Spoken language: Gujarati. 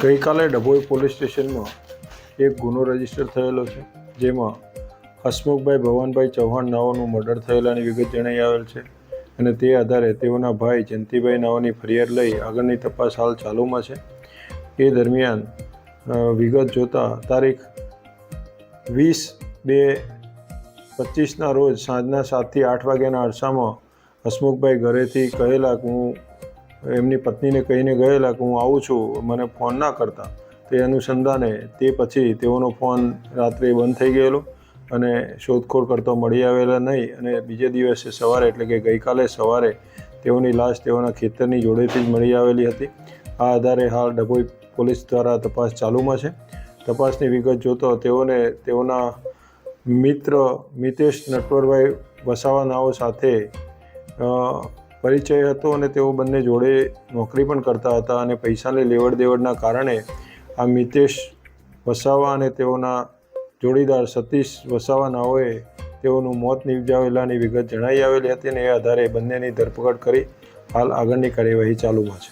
ગઈકાલે ડભોઈ પોલીસ સ્ટેશનમાં એક ગુનો રજીસ્ટર થયેલો છે, જેમાં હસમુખભાઈ ભવાનભાઈ ચૌહાણ નાઓનું મર્ડર થયેલાની વિગત જણાઈ આવેલ છે અને તે આધારે તેઓના ભાઈ જયંતિભાઈ નાઓની ફરિયાદ લઈ આગળની તપાસ હાલ ચાલુમાં છે। એ દરમિયાન વિગત જોતા તારીખ 20/2/25ના રોજ સાંજના 7 થી 8 વાગ્યાના અરસામાં હસમુખભાઈ ઘરેથી કહેલા કે હું એમની પત્નીને કહીને ગયેલા કે હું આવું છું, મને ફોન ના કરતા। તે અનુસંધાને તે પછી તેઓનો ફોન રાત્રે બંધ થઈ ગયેલો અને શોધખોળ કરતો મળી આવેલા નહીં અને બીજે દિવસે સવારે એટલે કે ગઈકાલે સવારે તેઓની લાશ તેઓના ખેતરની જોડેથી જ મળી આવેલી હતી। આ આધારે હાલ ડભોઈ પોલીસ દ્વારા તપાસ ચાલુમાં છે। તપાસની વિગત જોતો તેઓને તેઓના મિત્ર મિતેશ નટવરભાઈ વસાવા નાઓ સાથે પરિચય હતો અને તેઓ બંને જોડે નોકરી પણ કરતા હતા અને પૈસાની લેવડ દેવડના કારણે આ મિતેશ વસાવા અને તેઓના જોડીદાર સતીશ વસાવા નાઓએ તેઓનું મોત નિપજાવેલાની વિગત જણાઈ આવેલી હતી અને એ આધારે બંનેની ધરપકડ કરી હાલ આગળની કાર્યવાહી ચાલુમાં છે।